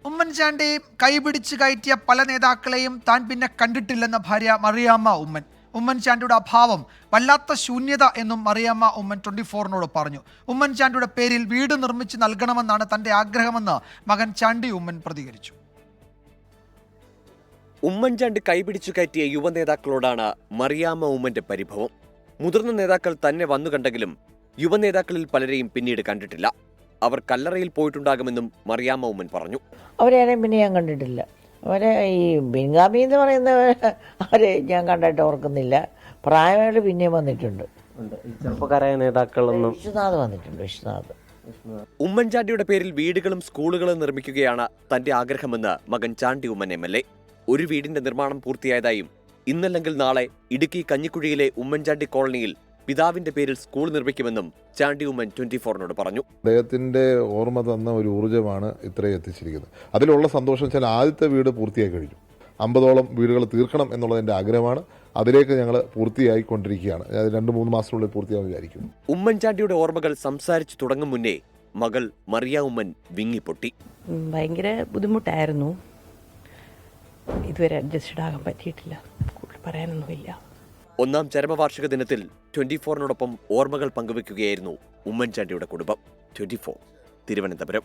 ഉമ്മൻചാണ്ടി കൈപിടിച്ച് കയറ്റിയ പല നേതാക്കളെയും താൻ പിന്നെ കണ്ടിട്ടില്ലെന്ന ഭാര്യ മറിയാമ്മ ഉമ്മൻ. ഉമ്മൻചാണ്ടിയുടെ അഭാവം വല്ലാത്ത ശൂന്യത എന്നും മറിയാമ്മ ഉമ്മൻ 24-നോട് പറഞ്ഞു. ഉമ്മൻചാണ്ടിയുടെ പേരിൽ വീട് നിർമ്മിച്ച് നൽകണമെന്നാണ് തന്റെ ആഗ്രഹമെന്ന് മകൻ ചാണ്ടി ഉമ്മൻ പ്രതികരിച്ചു. ഉമ്മൻചാണ്ടി കൈപിടിച്ചു കയറ്റിയ യുവ നേതാക്കളോടാണ് മറിയാമ്മ ഉമ്മന്റെ പരിഭവം. മുതിർന്ന നേതാക്കൾ തന്നെ വന്നു കണ്ടെങ്കിലും യുവ നേതാക്കളിൽ പലരെയും പിന്നീട് കണ്ടിട്ടില്ല. അവർ കല്ലറയിൽ പോയിട്ടുണ്ടാകുമെന്നും മറിയാമ്മ ഉമ്മൻ പറഞ്ഞു. അവരെയും പിന്നെ ഞാൻ കണ്ടിട്ടില്ല. അവരെ ഈ ബിൻഗാമി എന്ന് പറയുന്നവരെ അവരെ ഞാൻ കണ്ടിട്ട് ഓർക്കുന്നില്ല. പ്രായമായിട്ട് പിന്നെയും വന്നിട്ടുണ്ട്. ചെറുപ്പക്കാരായ നേതാക്കളൊന്നും. വിശ്വനാഥ് വന്നിട്ടുണ്ട്. വിശ്വനാഥ്. ഉമ്മൻചാണ്ടിയുടെ പേരിൽ വീടുകളും സ്കൂളുകളും നിർമ്മിക്കുകയാണ് തന്റെ ആഗ്രഹമെന്ന് മകൻ ചാണ്ടി ഉമ്മൻ MLA. ഒരു വീടിന്റെ നിർമ്മാണം പൂർത്തിയായതായും ഇന്നല്ലെങ്കിൽ നാളെ ഇടുക്കി കഞ്ഞിക്കുഴിയിലെ ഉമ്മൻചാണ്ടി കോളനിയിൽ പിതാവിന്റെ പേരിൽ സ്കൂൾ നിർമ്മിക്കുമെന്നും ചാണ്ടി ഉമ്മൻ 24-നോട് പറഞ്ഞു. അദ്ദേഹത്തിന്റെ ഓർമ്മ തന്ന ഒരു ഊർജ്ജമാണ് ഇത്രയും എത്തിച്ചിരിക്കുന്നത്. അതിലുള്ള സന്തോഷം വെച്ചാൽ ആദ്യത്തെ വീട് പൂർത്തിയായി കഴിഞ്ഞു. 50ഓളം വീടുകൾ തീർക്കണം എന്നുള്ളതിന്റെ ആഗ്രഹമാണ്. അതിലേക്ക് ഞങ്ങൾ പൂർത്തിയായിക്കൊണ്ടിരിക്കുകയാണ്. 2-3 മാസത്തിനുള്ളിൽ പൂർത്തിയാവും വിചാരിക്കുന്നു. ഉമ്മൻചാണ്ടിയുടെ ഓർമ്മകൾ സംസാരിച്ചു തുടങ്ങും മുന്നേ മകൾ മറിയ ഉമ്മൻ വിങ്ങിപ്പൊട്ടി. ഭയങ്കര ബുദ്ധിമുട്ടായിരുന്നു. ഇതുവരെ അഡ്ജസ്റ്റഡ് ആകാൻ പറ്റിയിട്ടില്ല. കൂടുതൽ പറയാനൊന്നുമില്ല. ഒന്നാം ചരമവാർഷിക ദിനത്തിൽ 24-നോടൊപ്പം ഓർമ്മകൾ പങ്കുവെക്കുകയായിരുന്നു ഉമ്മൻചാണ്ടിയുടെ കുടുംബം. 24 തിരുവനന്തപുരം.